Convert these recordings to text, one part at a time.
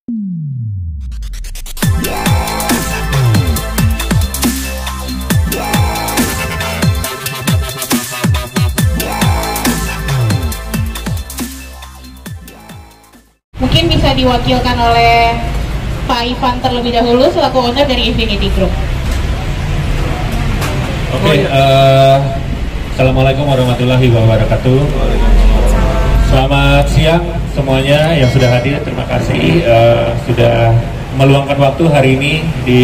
Mungkin bisa diwakilkan oleh Pak Ivan terlebih dahulu selaku owner dari Infinity Group. Oke, Assalamualaikum warahmatullahi wabarakatuh. Selamat siang semuanya yang sudah hadir. Terima kasih sudah meluangkan waktu hari ini di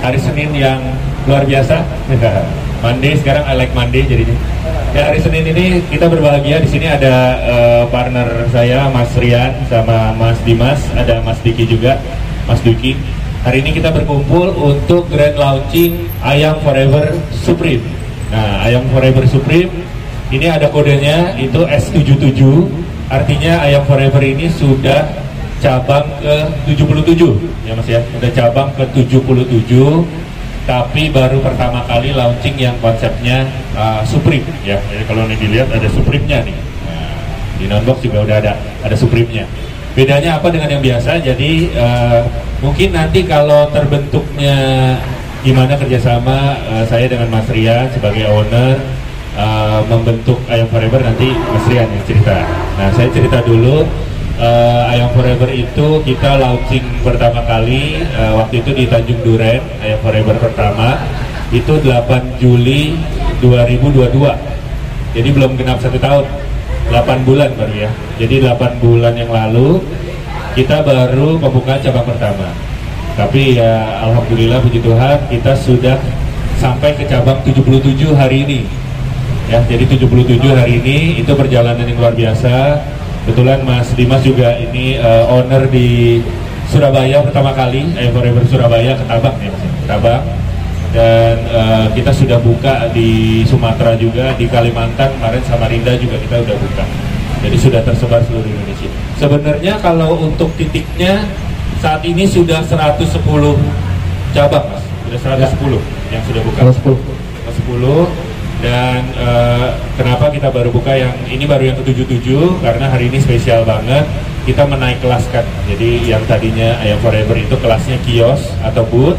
hari Senin yang luar biasa. Monday, sekarang I like Monday jadinya. Ya, hari Senin ini kita berbahagia. Di sini ada partner saya, Mas Rian sama Mas Dimas, ada Mas Diki juga, Mas Duki. Hari ini kita berkumpul untuk grand launching Ayam Forever Supreme. Nah, Ayam Forever Supreme ini ada kodenya, itu S77. Artinya Ayam Forever ini sudah cabang ke 77 ya Mas ya, udah cabang ke 77. Tapi baru pertama kali launching yang konsepnya Supreme ya. Jadi kalau ini dilihat ada Supreme-nya nih. Nah, di Nonbox juga udah ada Supreme-nya. Bedanya apa dengan yang biasa? Jadi mungkin nanti kalau terbentuknya gimana kerjasama saya dengan Mas Rian sebagai owner membentuk Ayam Forever, nanti Mas Rian yang cerita. Nah, saya cerita dulu. Ayam Forever itu kita launching pertama kali waktu itu di Tanjung Duren. Ayam Forever pertama itu 8 Juli 2022. Jadi belum genap 1 tahun, 8 bulan baru ya. Jadi 8 bulan yang lalu kita baru membuka cabang pertama. Tapi ya alhamdulillah puji Tuhan kita sudah sampai ke cabang 77 hari ini. Ya, jadi 77 hari ini itu perjalanan yang luar biasa. Kebetulan Mas Dimas juga ini owner di Surabaya pertama kali, Ayam Forever Surabaya, Ketabang ya Mas, Ketabang. Dan kita sudah buka di Sumatera juga, di Kalimantan, kemarin Samarinda juga kita udah buka. Jadi sudah tersebar seluruh Indonesia. Sebenarnya kalau untuk titiknya saat ini sudah 110 cabang Mas, sudah 110 yang sudah buka. 110. Dan kenapa kita baru buka yang ini, baru yang ke-77, karena hari ini spesial banget, kita menaik kelaskan. Jadi yang tadinya Ayam Forever itu kelasnya kios atau booth,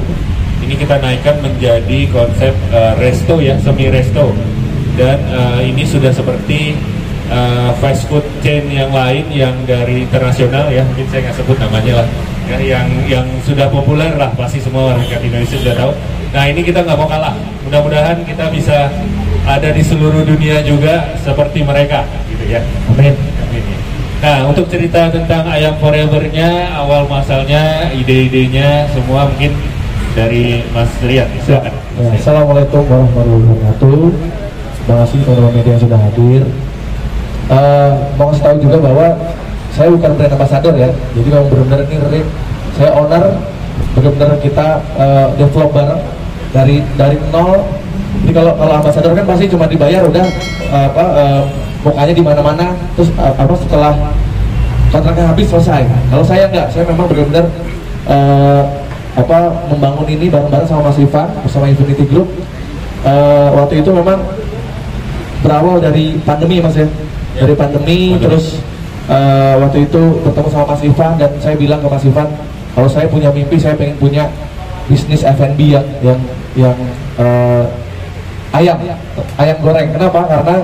ini kita naikkan menjadi konsep resto ya, semi resto. Dan ini sudah seperti fast food chain yang lain yang dari internasional ya, mungkin saya nggak sebut namanya lah ya, yang sudah populer lah, pasti semua orang Indonesia sudah tahu. Nah, ini kita nggak mau kalah, mudah-mudahan kita bisa ada di seluruh dunia juga seperti mereka gitu ya. Amin. Amin. Nah, untuk cerita tentang Ayam Forever-nya, awal masalnya, ide-idenya semua mungkin dari Mas Rian. Silakan. Ya, Assalamualaikum warahmatullahi wabarakatuh. Terima kasih teman-teman media yang sudah hadir. Mau kasih tahu juga bahwa saya bukan brand ambassador ya. Jadi memang benar-benar ini saya owner, benar-benar kita develop bareng dari nol. Jadi kalau ambassador kan pasti cuma dibayar udah mukanya di mana-mana, terus setelah kontraknya habis selesai. Kalau saya enggak, saya memang benar-benar membangun ini bareng-bareng sama Mas Ivan bersama Infinity Group. Waktu itu memang berawal dari pandemi Mas ya, dari pandemi. Terus waktu itu bertemu sama Mas Ivan dan saya bilang ke Mas Ivan, kalau saya punya mimpi, saya pengen punya bisnis F&B yang ayam goreng. Kenapa? Karena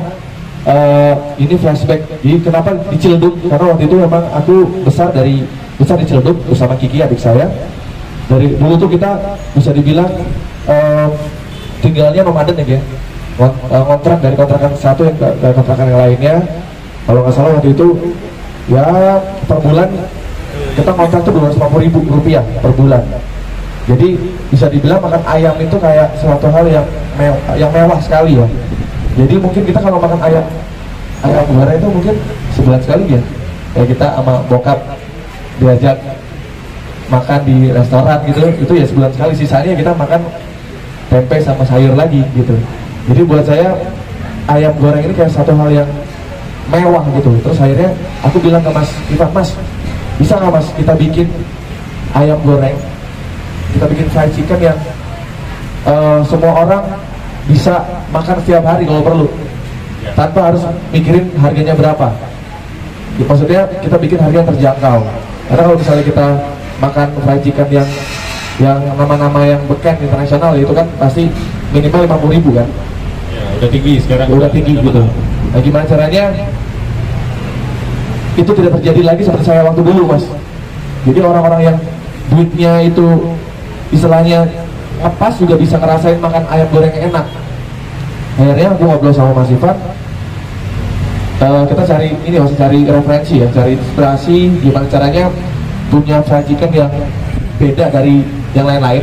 ini flashback. Jadi kenapa di Ciledug? Karena waktu itu memang aku besar di Ciledug bersama Kiki adik saya. Dari dulu tuh kita bisa dibilang tinggalnya nomaden ya, kontrak dari kontrakan satu ke kontrakan yang lainnya. Kalau nggak salah waktu itu ya per bulan kita kontrak tuh Rp250.000 per bulan. Jadi bisa dibilang makan ayam itu kayak suatu hal yang mewah sekali ya. Jadi mungkin kita kalau makan ayam goreng itu mungkin sebulan sekali ya. Kayak kita sama bokap diajak makan di restoran gitu, itu ya sebulan sekali. Sisanya kita makan tempe sama sayur lagi gitu. Jadi buat saya ayam goreng ini kayak satu hal yang mewah gitu. Terus akhirnya aku bilang ke Mas Ivan, Mas bisa nggak Mas kita bikin ayam goreng, kita bikin fried chicken yang semua orang bisa makan setiap hari kalau perlu, tanpa harus mikirin harganya berapa. Maksudnya kita bikin harga yang terjangkau. Karena kalau misalnya kita makan fried chicken yang nama-nama yang beken internasional itu kan pasti minimal 50.000 kan. Ya, udah tinggi sekarang. Udah tinggi gitu. Nah, gimana caranya itu tidak terjadi lagi seperti saya waktu dulu, Mas. Jadi orang-orang yang duitnya itu istilahnya pas juga bisa ngerasain makan ayam goreng yang enak. Akhirnya aku ngobrol sama Mas Ivan, kita cari ini, Mas, cari referensi ya, cari inspirasi gimana caranya punya fried chicken yang beda dari yang lain-lain.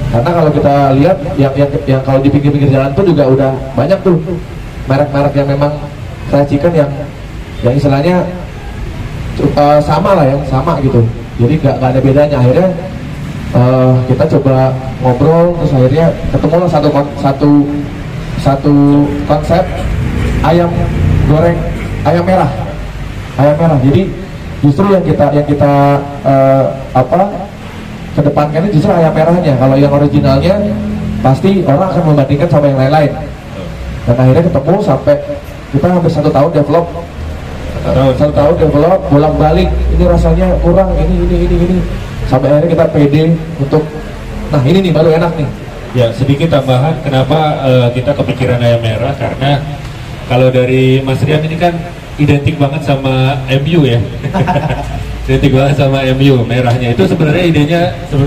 Karena kalau kita lihat yang kalau di pinggir-pinggir jalan tuh juga udah banyak tuh merek-merek yang memang fried chicken yang istilahnya sama lah ya, sama gitu. Jadi nggak ada bedanya. Akhirnya kita coba ngobrol, terus akhirnya ketemu lah satu konsep ayam goreng ayam merah. Jadi justru yang kita kedepankan ini justru ayam merahnya. Kalau yang originalnya pasti orang akan membandingkan sama yang lain-lain. Dan akhirnya ketemu sampai kita hampir 1 tahun develop, bolak-balik. Ini rasanya kurang, ini. Sampai akhirnya kita pede untuk, nah ini nih baru enak nih. Ya, sedikit tambahan kenapa kita kepikiran ayam merah, karena kalau dari Mas Rian ini kan identik banget sama MU ya. Identik banget sama MU, merahnya itu sebenarnya idenya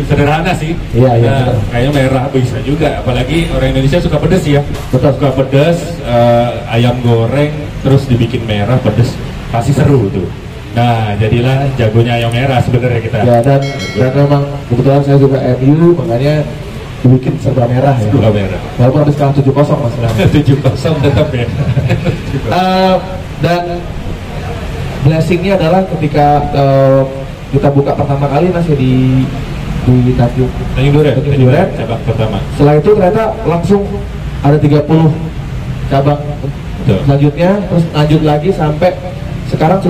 sederhana sih. Iya, nah, kayak merah bisa juga, apalagi orang Indonesia suka pedes ya. Betul. Suka pedes, ayam goreng terus dibikin merah pedes, pasti seru tuh. Nah, jadilah jagonya ayam merah sebenarnya kita. Ya, dan memang kebetulan saya juga MU, makanya dibikin serba merah ya. Serba merah. Walaupun habis kalah 7-0 Mas. 7-0 tetap ya. Dan blessingnya adalah ketika kita buka pertama kali masih di Tanjung Duren cabang pertama. Setelah itu ternyata langsung ada 30 cabang. Betul. Selanjutnya terus lanjut lagi sampai sekarang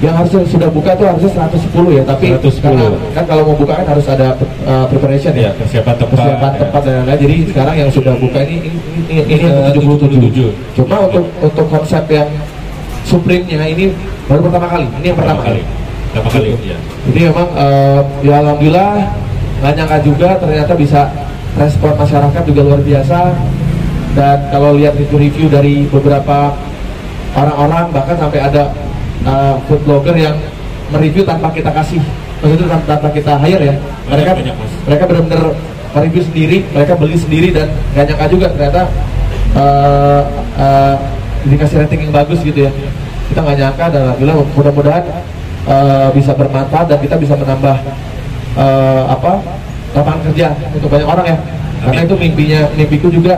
yang harusnya sudah buka tuh harusnya 110 ya, tapi 110. Karena kan kalau mau buka kan harus ada preparation ya, persiapan tempat dan lain-lain. Jadi sekarang yang sudah buka ini yang 77. Cuma untuk konsep yang Supreme-nya ini baru pertama kali. Ini yang pertama kali. Ya. Jadi memang ya alhamdulillah nggak nyangka juga ternyata bisa respon masyarakat juga luar biasa. Dan kalau lihat review dari beberapa orang-orang, bahkan sampai ada food blogger yang mereview tanpa kita kasih, maksudnya tanpa kita hire ya. Mereka benar-benar mereview sendiri, mereka beli sendiri, dan nggak nyangka juga ternyata dikasih rating yang bagus gitu ya. Kita nggak nyangka, dan alhamdulillah mudah-mudahan bisa bermanfaat dan kita bisa menambah lapangan kerja untuk banyak orang ya. Karena itu mimpiku juga,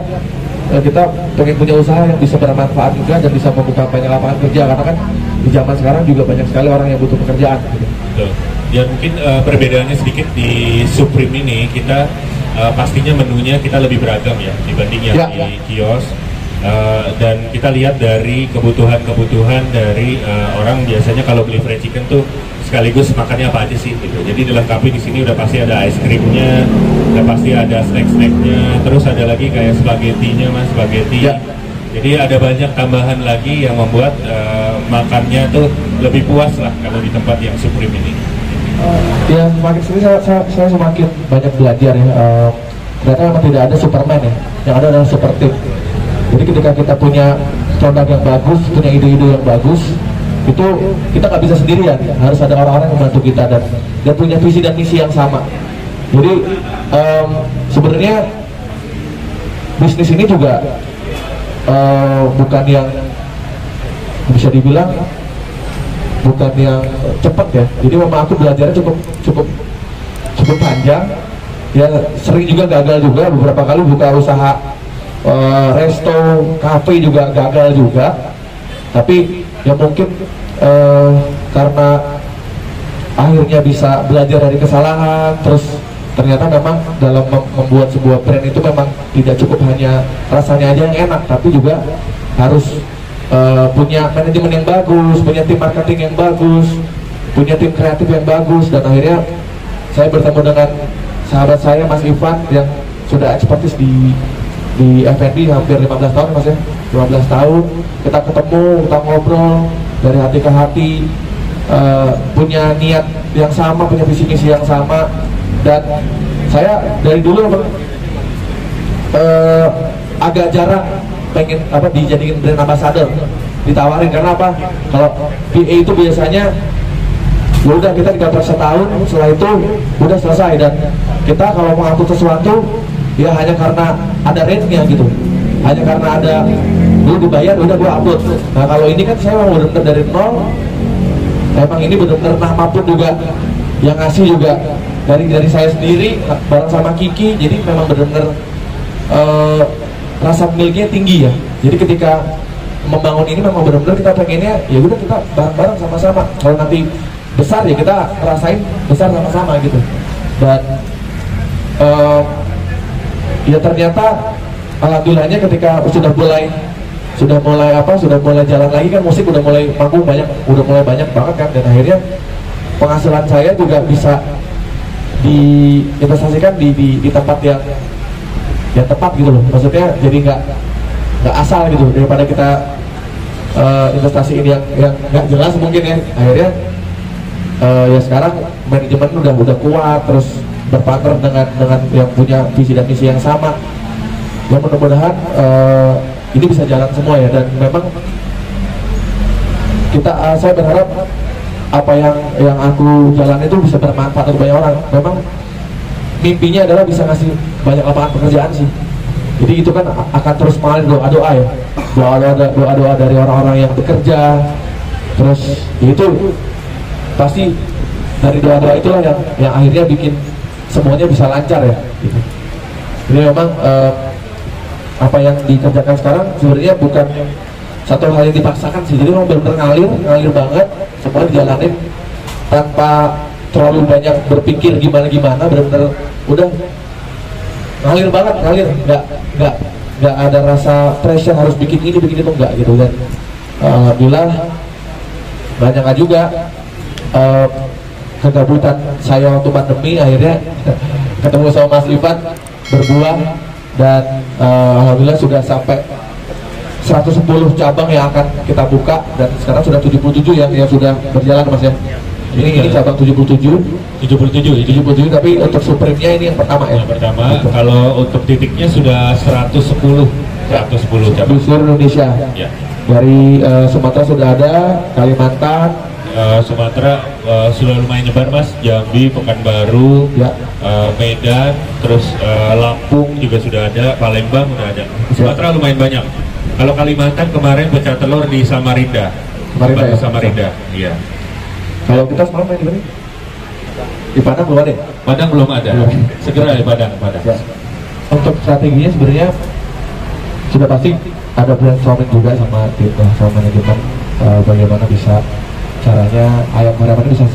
kita pengen punya usaha yang bisa bermanfaat juga dan bisa membuka banyak lapangan kerja, karena kan di zaman sekarang juga banyak sekali orang yang butuh pekerjaan gitu. Betul. Ya mungkin perbedaannya sedikit di Supreme ini, kita pastinya menunya kita lebih beragam ya dibanding yang di kios. Dan kita lihat dari kebutuhan dari orang biasanya kalau beli fried chicken tuh sekaligus makannya apa aja sih gitu. Jadi dilengkapi di sini udah pasti ada ice creamnya, udah pasti ada snack-snacknya, terus ada lagi kayak spaghettinya Mas, spaghetti. Ya. Jadi ada banyak tambahan lagi yang membuat makannya tuh lebih puas lah kalau di tempat yang Supreme ini. Ya semakin sini saya semakin banyak belajar ya. Ternyata memang tidak ada Superman ya, yang ada adalah super team. Jadi ketika kita punya produk yang bagus, punya ide-ide yang bagus, itu kita nggak bisa sendirian, harus ada orang-orang yang membantu kita dan punya visi dan misi yang sama. Jadi sebenarnya bisnis ini juga bukan yang bisa dibilang bukan yang cepat ya. Jadi memang aku belajarnya cukup panjang. Ya sering juga gagal juga, beberapa kali buka usaha resto, cafe juga gagal juga. Tapi ya mungkin karena akhirnya bisa belajar dari kesalahan, terus ternyata memang dalam membuat sebuah brand itu memang tidak cukup hanya rasanya aja yang enak, tapi juga harus punya manajemen yang bagus, punya tim marketing yang bagus, punya tim kreatif yang bagus. Dan akhirnya saya bertemu dengan sahabat saya Mas Ivan yang sudah ekspertis di F&B hampir 15 tahun Mas ya, 15 tahun. Kita ketemu, kita ngobrol dari hati ke hati, punya niat yang sama, punya visi misi yang sama, dan saya dari dulu agak jarang pengen dijadiin brand ambassador, ditawarin. Karena apa? Kalau PA itu biasanya ya udah kita dikontrak setahun, setelah itu udah selesai, dan kita kalau mau upload sesuatu ya hanya karena ada rate-nya gitu, hanya karena ada dulu dibayar udah gua upload. Nah kalau ini kan saya mau bener-bener dari nol, emang ini bener-bener nama pun juga yang ngasih juga dari saya sendiri bareng sama Kiki, jadi memang bener-bener rasa miliknya tinggi ya. Jadi ketika membangun ini memang benar-benar kita pengennya ya udah kita bareng-bareng sama-sama. Kalau nanti besar ya kita rasain besar sama-sama gitu. Dan ya ternyata alhamdulillahnya ketika sudah mulai jalan lagi kan, musik udah mulai manggung banyak, udah mulai banyak banget kan, dan akhirnya penghasilan saya juga bisa diinvestasikan di tempat yang tepat gitu loh. Maksudnya jadi nggak asal gitu, daripada kita investasi ini yang nggak jelas mungkin ya. Akhirnya ya sekarang manajemen udah kuat, terus berpartner dengan yang punya visi dan misi yang sama. Ya mudah-mudahan ini bisa jalan semua ya, dan memang saya berharap apa yang aku jalan itu bisa bermanfaat untuk banyak orang. Memang mimpinya adalah bisa ngasih banyak lapangan pekerjaan sih. Jadi itu kan akan terus mengalir doa-doa ya, doa-doa dari orang-orang yang bekerja. Terus itu pasti dari doa-doa itulah yang akhirnya bikin semuanya bisa lancar ya gitu. Jadi memang apa yang dikerjakan sekarang sebenarnya bukan satu hal yang dipaksakan sih. Jadi memang benar-benar ngalir banget, semua dijalanin tanpa terlalu banyak berpikir gimana, benar-benar udah ngalir banget, nggak ada rasa pressure harus bikin ini bikin itu, enggak gitu. Dan alhamdulillah banyak juga kegabutan saya waktu pandemi akhirnya ketemu sama Mas Ivan berbuah, dan alhamdulillah sudah sampai 110 cabang yang akan kita buka, dan sekarang sudah 77 yang sudah berjalan Mas ya. Ini cabang 77, tapi untuk Supreme-nya ini yang pertama ya. Yang pertama, kalau untuk titiknya sudah 110 cabang di seluruh Indonesia. Ya. Dari Sumatera sudah ada, Kalimantan, Sumatera sudah lumayan nyebar Mas, Jambi, Pekanbaru, ya. Medan, terus Lampung juga sudah ada, Palembang sudah ada. Sumatera lumayan banyak. Kalau Kalimantan kemarin pecah telur di Samarinda. Samarinda, iya. Kalau kita semalam main di mana? Di Padang belum ada? Padang belum ada. Segera di Padang. Ya. Untuk strateginya sebenarnya sudah pasti ada brainstorming juga sama tim, sama manajemen, bagaimana bisa caranya ayam harapan bisa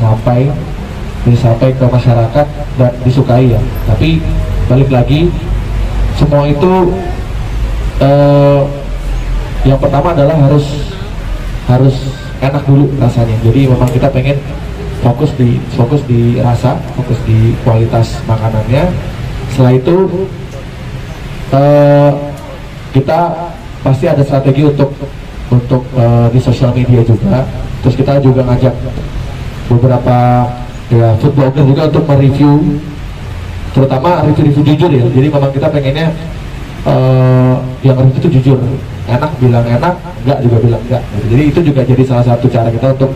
sampai ke masyarakat dan disukai ya. Tapi balik lagi, semua itu yang pertama adalah harus enak dulu rasanya. Jadi memang kita pengen fokus di rasa, fokus di kualitas makanannya. Setelah itu kita pasti ada strategi untuk di sosial media juga. Terus kita juga ngajak beberapa ya food blogger juga untuk mereview, terutama review jujur ya. Jadi memang kita pengennya yang review itu jujur, enak bilang enak, enggak juga bilang enggak gitu. Jadi itu juga jadi salah satu cara kita untuk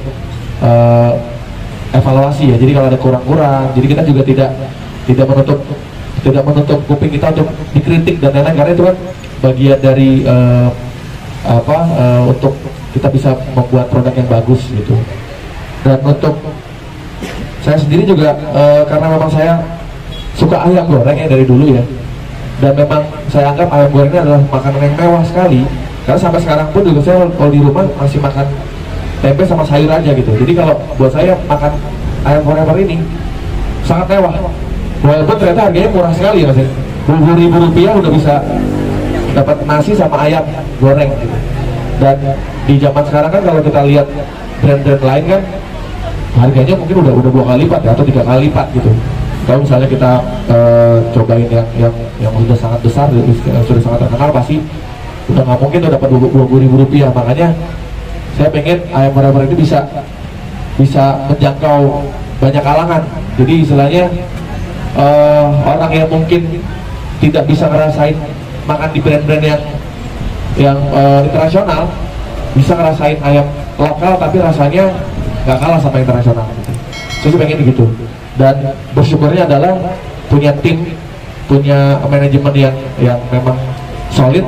evaluasi ya. Jadi kalau ada kurang-kurang, jadi kita juga tidak menutup kuping kita untuk dikritik dan lain-lain, karena itu kan bagian dari untuk kita bisa membuat produk yang bagus gitu. Dan untuk saya sendiri juga karena memang saya suka ayam goreng ya dari dulu ya, dan memang saya anggap ayam goreng ini adalah makanan yang mewah sekali. Karena sampai sekarang pun juga saya kalau di rumah masih makan tempe sama sayur aja gitu. Jadi kalau buat saya makan ayam goreng ini sangat mewah. Walaupun ternyata harganya murah sekali ya Mas. Rp20.000 udah bisa dapat nasi sama ayam goreng gitu. Dan di zaman sekarang kan kalau kita lihat brand-brand lain kan harganya mungkin udah 2 kali lipat ya, atau 3 kali lipat gitu. Kalau misalnya kita cobain yang sudah sangat besar, yang sudah sangat terkenal, pasti udah nggak mungkin tuh dapat Rp20.000. Makanya saya pengen ayam goreng ini bisa bisa menjangkau banyak kalangan. Jadi istilahnya orang yang mungkin tidak bisa ngerasain makan di brand-brand yang internasional bisa ngerasain ayam lokal tapi rasanya nggak kalah sama internasional. Saya sih pengen gitu. Dan bersyukurnya adalah punya tim, punya manajemen yang memang solid.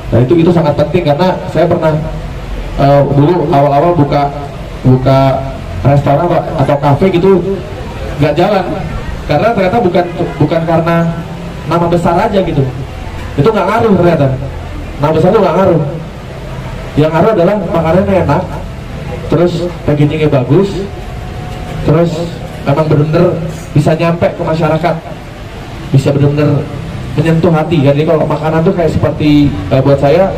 Nah itu sangat penting karena saya pernah dulu awal-awal buka restoran atau kafe gitu nggak jalan karena ternyata bukan karena nama besar aja gitu. Itu nggak ngaruh ternyata. Nama besar itu nggak ngaruh. Yang ngaruh adalah makanannya enak, terus packagingnya bagus, terus memang benar-benar bisa nyampe ke masyarakat, bisa benar-benar menyentuh hati. Jadi kalau makanan tuh kayak seperti buat saya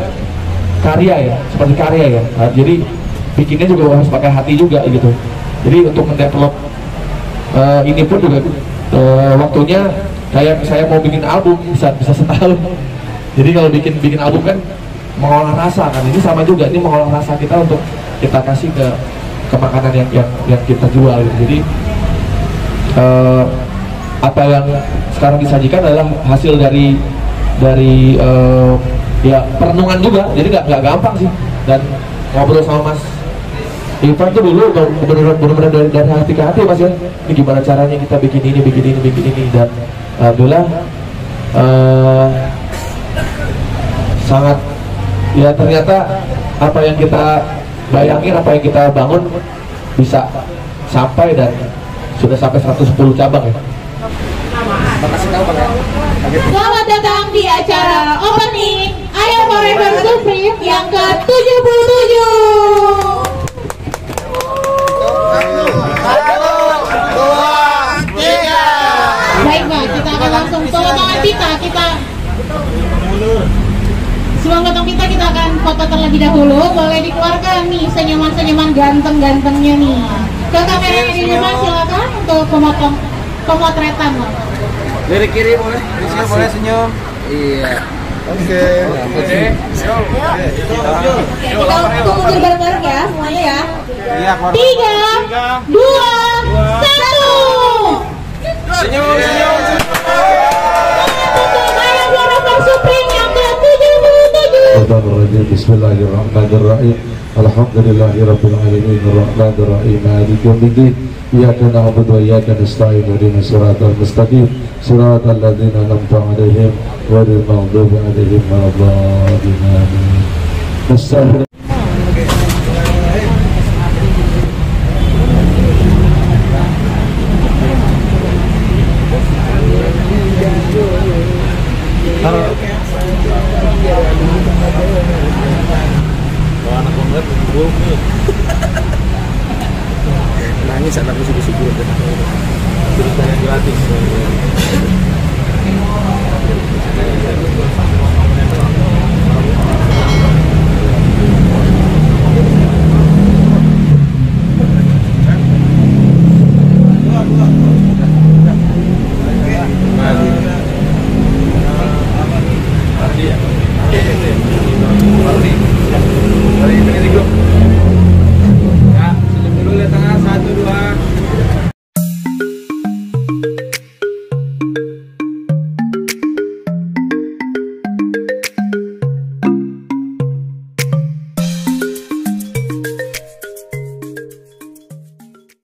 karya ya, seperti karya ya. Nah, jadi bikinnya juga harus pakai hati juga gitu. Jadi untuk mendevelop ini pun juga waktunya saya mau bikin album bisa setahun. Jadi kalau bikin album kan mengolah rasa kan, ini sama juga, ini mengolah rasa kita untuk kita kasih ke makanan yang kita jual gitu. Jadi apa yang sekarang disajikan adalah hasil dari ya perenungan juga, jadi nggak gampang sih. Dan ngobrol sama Mas Ivan tuh dulu benar-benar dari hati ke hati Mas ya, ini gimana caranya kita bikin ini dan alhamdulillah sangat ya, ternyata apa yang kita bayangin, apa yang kita bangun bisa sampai dan sudah sampai 110 cabang ya. Selamat datang di acara opening Ayam Forever Supreme yang ke-77. Baik Mbak, kita akan langsung potongan pita. Sebelum potong pita kita akan foto terlebih dahulu. Boleh dikeluarkan nih senyuman-senyuman ganteng-gantengnya nih. Ke kameranya di depan silakan untuk pemotretan. Dari kiri boleh, dari sini boleh senyum. Iya. Oke. Kita kumpul bareng-bareng ya semuanya ya. Iya, 3, 2, 1. Senyum. Ayam Forever Supreme yang ke-77. Bismillahirrahmanirrahim. Alhamdulillahirabbil alamin arrahmanir rahim maliki yaumiddin. Iyyaka na'budu wa iyyaka nasta'in ihdinas siratal mustaqim siratal ladzina an'amta 'alaihim ghairil maghdubi 'alaihim waladdallin. Amin. Nangis anak subuh-subuh. Ceritanya gratis.